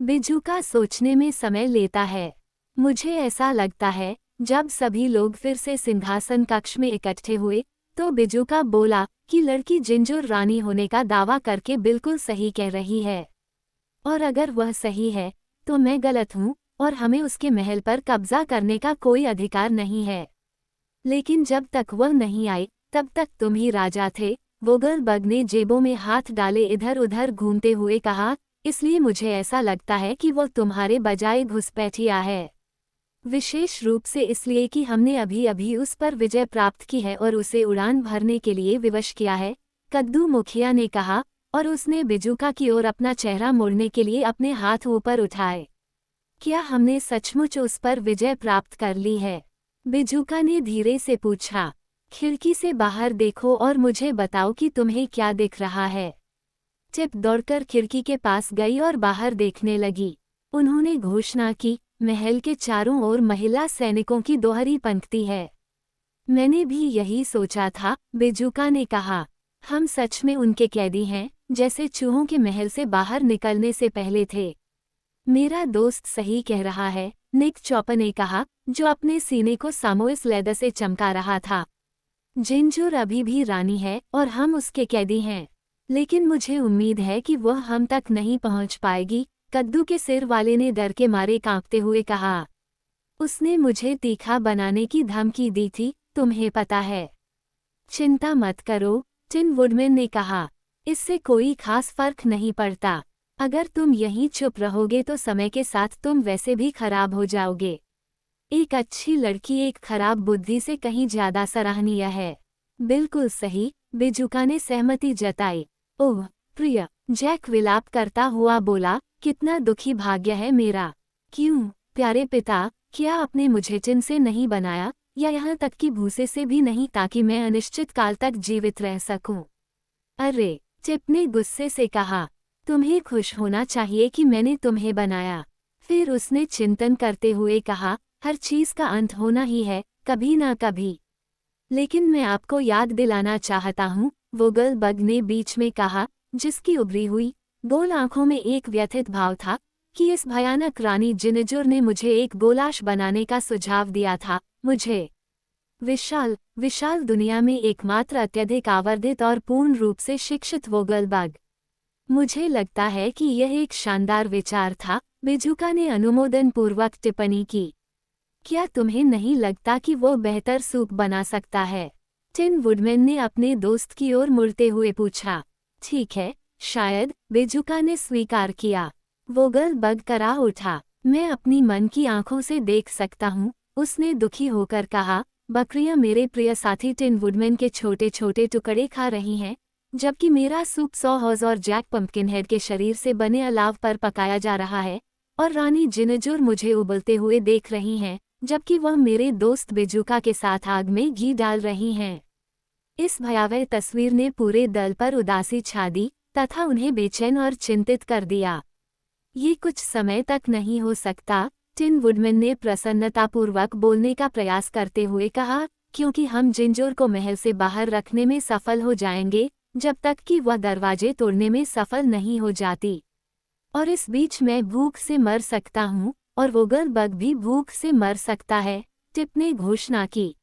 बिजूका सोचने में समय लेता है। मुझे ऐसा लगता है, जब सभी लोग फिर से सिंहासन कक्ष में इकट्ठे हुए, तो बिजूका बोला कि लड़की जिंजुर रानी होने का दावा करके बिल्कुल सही कह रही है। और अगर वह सही है, तो मैं गलत हूँ और हमें उसके महल पर कब्जा करने का कोई अधिकार नहीं है। लेकिन जब तक वह नहीं आई, तब तक तुम ही राजा थे। वोगलबर्ग ने जेबों में हाथ डाले इधर उधर घूमते हुए कहा, इसलिए मुझे ऐसा लगता है कि वो तुम्हारे बजाय घुसपैठिया है। विशेष रूप से इसलिए कि हमने अभी अभी उस पर विजय प्राप्त की है और उसे उड़ान भरने के लिए विवश किया है, कद्दू मुखिया ने कहा, और उसने बिजूका की ओर अपना चेहरा मोड़ने के लिए अपने हाथ ऊपर उठाए। क्या हमने सचमुच उस पर विजय प्राप्त कर ली है? बिजूका ने धीरे से पूछा। खिड़की से बाहर देखो और मुझे बताओ कि तुम्हें क्या दिख रहा है। टिप दौड़कर खिड़की के पास गई और बाहर देखने लगी। उन्होंने घोषणा की, महल के चारों ओर महिला सैनिकों की दोहरी पंक्ति है। मैंने भी यही सोचा था, बिजूका ने कहा। हम सच में उनके कैदी हैं, जैसे चूहों के महल से बाहर निकलने से पहले थे। मेरा दोस्त सही कह रहा है, निक चॉपर ने कहा, जो अपने सीने को सामोइस लेदर से चमका रहा था। जिंजुर अभी भी रानी है और हम उसके कैदी हैं। लेकिन मुझे उम्मीद है कि वह हम तक नहीं पहुंच पाएगी, कद्दू के सिर वाले ने डर के मारे कांपते हुए कहा। उसने मुझे तीखा बनाने की धमकी दी थी, तुम्हें पता है। चिंता मत करो, टिन वुडमैन ने कहा। इससे कोई खास फर्क नहीं पड़ता। अगर तुम यहीं चुप रहोगे तो समय के साथ तुम वैसे भी खराब हो जाओगे। एक अच्छी लड़की एक खराब बुद्धि से कहीं ज्यादा सराहनीय है। बिल्कुल सही, बिजूका ने सहमति जताई। ओह प्रिय, जैक विलाप करता हुआ बोला, कितना दुखी भाग्य है मेरा। क्यों प्यारे पिता, क्या आपने मुझे टिन से नहीं बनाया, या यहाँ तक कि भूसे से भी नहीं, ताकि मैं अनिश्चित काल तक जीवित रह सकूं? अरे, टिप ने गुस्से से कहा, तुम्हें खुश होना चाहिए कि मैंने तुम्हें बनाया। फिर उसने चिंतन करते हुए कहा, हर चीज का अंत होना ही है, कभी ना कभी। लेकिन मैं आपको याद दिलाना चाहता हूँ, वोगलबर्ग ने बीच में कहा, जिसकी उभरी हुई गोल आंखों में एक व्यथित भाव था, कि इस भयानक रानी जिनजुर ने मुझे एक गोलाश बनाने का सुझाव दिया था। मुझे विशाल विशाल दुनिया में एकमात्र अत्यधिक आवर्धित और पूर्ण रूप से शिक्षित वोगलबर्ग। मुझे लगता है कि यह एक शानदार विचार था, बिजूका ने अनुमोदन पूर्वक टिप्पणी की। क्या तुम्हें नहीं लगता कि वो बेहतर सूप बना सकता है? टिन वुडमैन ने अपने दोस्त की ओर मुड़ते हुए पूछा। ठीक है, शायद, बिजूका ने स्वीकार किया। वोगलबर्ग करा उठा। मैं अपनी मन की आंखों से देख सकता हूँ, उसने दुखी होकर कहा। बकरियां मेरे प्रिय साथी टिन वुडमैन के छोटे छोटे टुकड़े खा रही हैं, जबकि मेरा सूप सॉहॉज और जैक पंपकिनहेड के शरीर से बने अलाव पर पकाया जा रहा है, और रानी जिनजुर मुझे उबलते हुए देख रही हैं, जबकि वह मेरे दोस्त बिजूका के साथ आग में घी डाल रही हैं। इस भयावह तस्वीर ने पूरे दल पर उदासी छा दी तथा उन्हें बेचैन और चिंतित कर दिया। ये कुछ समय तक नहीं हो सकता, टिन वुडमैन ने प्रसन्नतापूर्वक बोलने का प्रयास करते हुए कहा, क्योंकि हम जिंजुर को महल से बाहर रखने में सफल हो जाएंगे, जब तक कि वह दरवाजे तोड़ने में सफल नहीं हो जाती। और इस बीच मैं भूख से मर सकता हूँ, और वोगलबर्ग भी भूख से मर सकता है, टिप ने घोषणा की।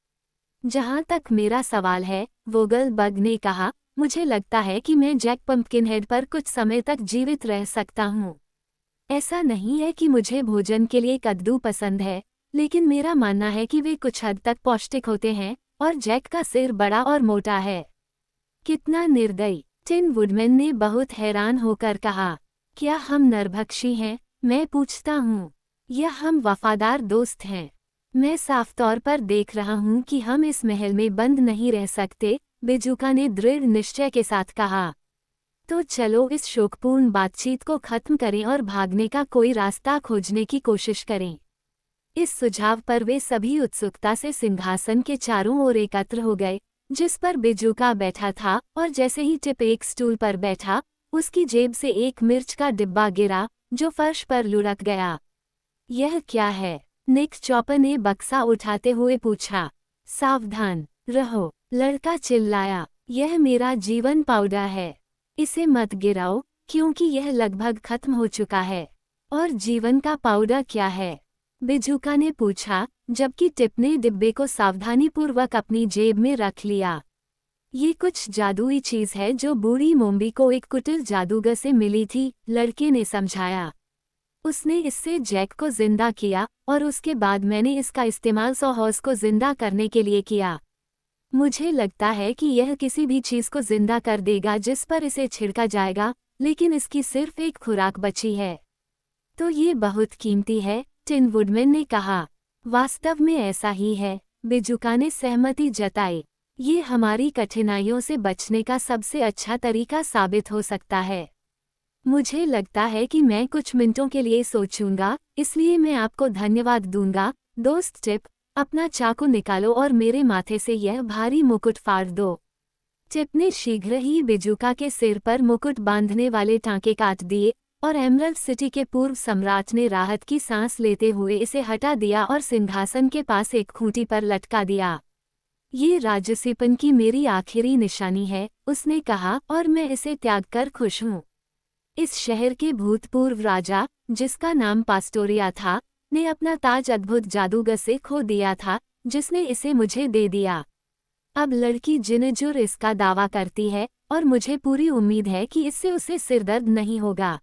जहाँ तक मेरा सवाल है, वोगलबर्ग ने कहा, मुझे लगता है कि मैं जैक पंपकिनहेड पर कुछ समय तक जीवित रह सकता हूँ। ऐसा नहीं है कि मुझे भोजन के लिए कद्दू पसंद है, लेकिन मेरा मानना है कि वे कुछ हद तक पौष्टिक होते हैं, और जैक का सिर बड़ा और मोटा है। कितना निर्दयी, टिन वुडमैन ने बहुत हैरान होकर कहा। क्या हम नरभक्षी हैं? मैं पूछता हूँ। या हम वफादार दोस्त हैं? मैं साफ तौर पर देख रहा हूँ कि हम इस महल में बंद नहीं रह सकते, बिजूका ने दृढ़ निश्चय के साथ कहा। तो चलो इस शोकपूर्ण बातचीत को खत्म करें और भागने का कोई रास्ता खोजने की कोशिश करें। इस सुझाव पर वे सभी उत्सुकता से सिंहासन के चारों ओर एकत्र हो गए, जिस पर बिजूका बैठा था, और जैसे ही टिप एक स्टूल पर बैठा, उसकी जेब से एक मिर्च का डिब्बा गिरा, जो फर्श पर लुढ़क गया। यह क्या है? निक चॉपर ने बक्सा उठाते हुए पूछा। सावधान रहो, लड़का चिल्लाया। यह मेरा जीवन पाउडर है। इसे मत गिराओ, क्योंकि यह लगभग खत्म हो चुका है। और जीवन का पाउडर क्या है? बिजूका ने पूछा, जबकि टिप ने डिब्बे को सावधानीपूर्वक अपनी जेब में रख लिया। ये कुछ जादुई चीज है जो बूढ़ी मोम्बी को एक कुटिल जादूगर से मिली थी, लड़के ने समझाया। उसने इससे जैक को जिंदा किया और उसके बाद मैंने इसका इस्तेमाल सॉहॉर्स को जिंदा करने के लिए किया। मुझे लगता है कि यह किसी भी चीज को जिंदा कर देगा जिस पर इसे छिड़का जाएगा, लेकिन इसकी सिर्फ एक खुराक बची है। तो ये बहुत कीमती है, टिन वुडमैन ने कहा। वास्तव में ऐसा ही है, बिजूका ने सहमति जताई। ये हमारी कठिनाइयों से बचने का सबसे अच्छा तरीका साबित हो सकता है। मुझे लगता है कि मैं कुछ मिनटों के लिए सोचूंगा, इसलिए मैं आपको धन्यवाद दूंगा, दोस्त टिप। अपना चाकू निकालो और मेरे माथे से यह भारी मुकुट फाड़ दो। टिप ने शीघ्र ही बिजूका के सिर पर मुकुट बांधने वाले टांके काट दिए और एमरल्ड सिटी के पूर्व सम्राट ने राहत की सांस लेते हुए इसे हटा दिया और सिंहासन के पास एक खूंटी पर लटका दिया। ये राज्यसीपन की मेरी आखिरी निशानी है, उसने कहा, और मैं इसे त्याग कर खुश हूँ। इस शहर के भूतपूर्व राजा, जिसका नाम पास्टोरिया था, ने अपना ताज अद्भुत जादूगर से खो दिया था, जिसने इसे मुझे दे दिया। अब लड़की जिनजुर इसका दावा करती है और मुझे पूरी उम्मीद है कि इससे उसे सिरदर्द नहीं होगा।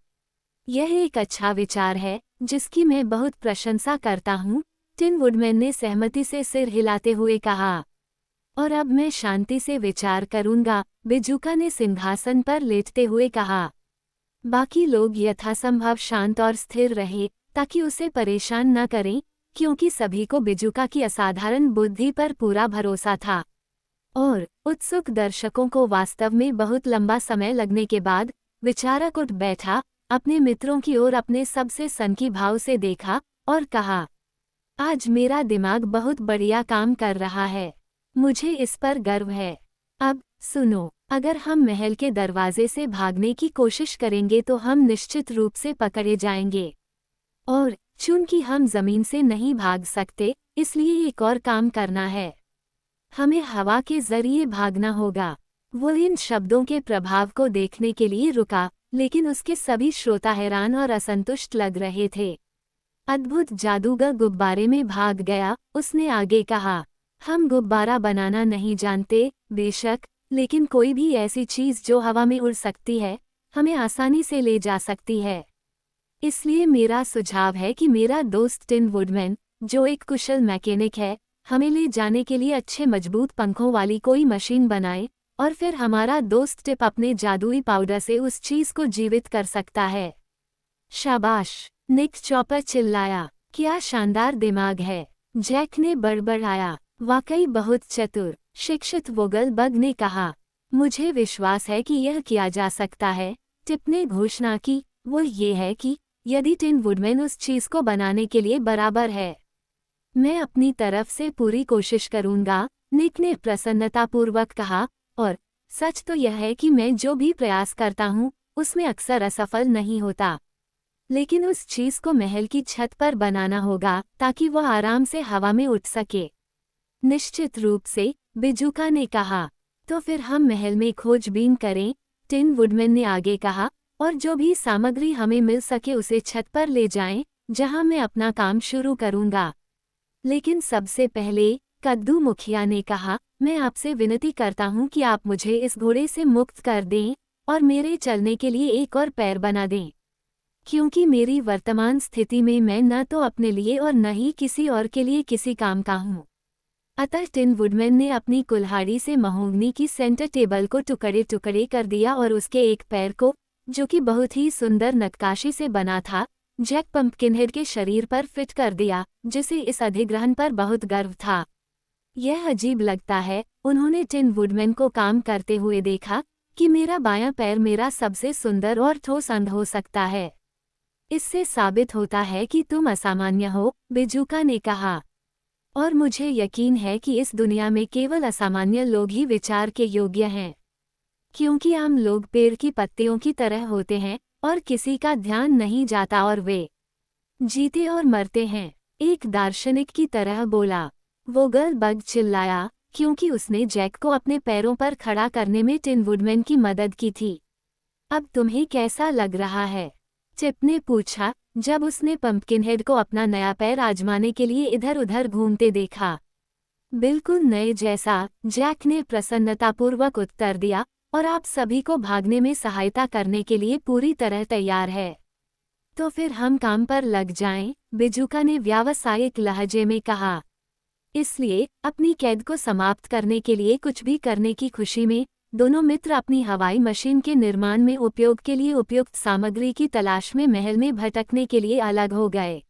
यह एक अच्छा विचार है, जिसकी मैं बहुत प्रशंसा करता हूँ, टिन वुडमैन ने सहमति से सिर हिलाते हुए कहा। और अब मैं शांति से विचार करूंगा, बिजूका ने सिंहासन पर लेटते हुए कहा। बाकी लोग यथासंभव शांत और स्थिर रहे ताकि उसे परेशान न करें, क्योंकि सभी को बिजूका की असाधारण बुद्धि पर पूरा भरोसा था। और उत्सुक दर्शकों को वास्तव में बहुत लंबा समय लगने के बाद विचारक उठ बैठा, अपने मित्रों की ओर अपने सबसे सनकी भाव से देखा और कहा, आज मेरा दिमाग बहुत बढ़िया काम कर रहा है। मुझे इस पर गर्व है। अब सुनो, अगर हम महल के दरवाजे से भागने की कोशिश करेंगे तो हम निश्चित रूप से पकड़े जाएंगे। और चूंकि हम जमीन से नहीं भाग सकते, इसलिए एक और काम करना है। हमें हवा के जरिए भागना होगा। वो इन शब्दों के प्रभाव को देखने के लिए रुका, लेकिन उसके सभी श्रोता हैरान और असंतुष्ट लग रहे थे। अद्भुत जादूगर गुब्बारे में भाग गया, उसने आगे कहा। हम गुब्बारा बनाना नहीं जानते, बेशक, लेकिन कोई भी ऐसी चीज जो हवा में उड़ सकती है, हमें आसानी से ले जा सकती है। इसलिए मेरा सुझाव है कि मेरा दोस्त टिन वुडमैन, जो एक कुशल मैकेनिक है, हमें ले जाने के लिए अच्छे मजबूत पंखों वाली कोई मशीन बनाए, और फिर हमारा दोस्त टिप अपने जादुई पाउडर से उस चीज को जीवित कर सकता है। शाबाश, निक चॉपर चिल्लाया। क्या शानदार दिमाग है, जैक ने बड़बड़ाया। वाकई बहुत चतुर, शिक्षित वोगलबर्ग ने कहा। मुझे विश्वास है कि यह किया जा सकता है, टिप ने घोषणा की। वो ये है कि यदि टिन वुडमैन उस चीज को बनाने के लिए बराबर है, मैं अपनी तरफ से पूरी कोशिश करूंगा, निक ने प्रसन्नतापूर्वक कहा। और सच तो यह है कि मैं जो भी प्रयास करता हूँ, उसमें अक्सर असफल नहीं होता। लेकिन उस चीज को महल की छत पर बनाना होगा ताकि वह आराम से हवा में उठ सके। निश्चित रूप से, बिजूका ने कहा। तो फिर हम महल में खोजबीन करें, टिन वुडमैन ने आगे कहा, और जो भी सामग्री हमें मिल सके उसे छत पर ले जाएं, जहां मैं अपना काम शुरू करूंगा। लेकिन सबसे पहले, कद्दू मुखिया ने कहा, मैं आपसे विनती करता हूं कि आप मुझे इस घोड़े से मुक्त कर दें और मेरे चलने के लिए एक और पैर बना दें, क्योंकि मेरी वर्तमान स्थिति में मैं न तो अपने लिए और न ही किसी और के लिए किसी काम का हूँ। अतः टिन वुडमैन ने अपनी कुल्हाड़ी से महोगनी की सेंटर टेबल को टुकड़े टुकड़े कर दिया और उसके एक पैर को, जो कि बहुत ही सुंदर नक्काशी से बना था, जैक पंपकिनहेड के शरीर पर फिट कर दिया, जिसे इस अधिग्रहण पर बहुत गर्व था। यह अजीब लगता है, उन्होंने टिन वुडमैन को काम करते हुए देखा, कि मेरा बायां पैर मेरा सबसे सुंदर और ठोस अंग हो सकता है। इससे साबित होता है कि तुम असामान्य हो, बिजूका ने कहा। और मुझे यकीन है कि इस दुनिया में केवल असामान्य लोग ही विचार के योग्य हैं, क्योंकि आम लोग पेड़ की पत्तियों की तरह होते हैं और किसी का ध्यान नहीं जाता और वे जीते और मरते हैं। एक दार्शनिक की तरह बोला, वोगलबर्ग चिल्लाया, क्योंकि उसने जैक को अपने पैरों पर खड़ा करने में टिन वुडमैन की मदद की थी। अब तुम्हें कैसा लग रहा है? चिप ने पूछा, जब उसने पंपकिनहेड को अपना नया पैर आजमाने के लिए इधर उधर घूमते देखा। बिल्कुल नए जैसा, जैक ने प्रसन्नतापूर्वक उत्तर दिया, और आप सभी को भागने में सहायता करने के लिए पूरी तरह तैयार है। तो फिर हम काम पर लग जाएं, बिजुका ने व्यावसायिक लहजे में कहा। इसलिए अपनी कैद को समाप्त करने के लिए कुछ भी करने की खुशी में दोनों मित्र अपनी हवाई मशीन के निर्माण में उपयोग के लिए उपयुक्त सामग्री की तलाश में महल में भटकने के लिए अलग हो गए।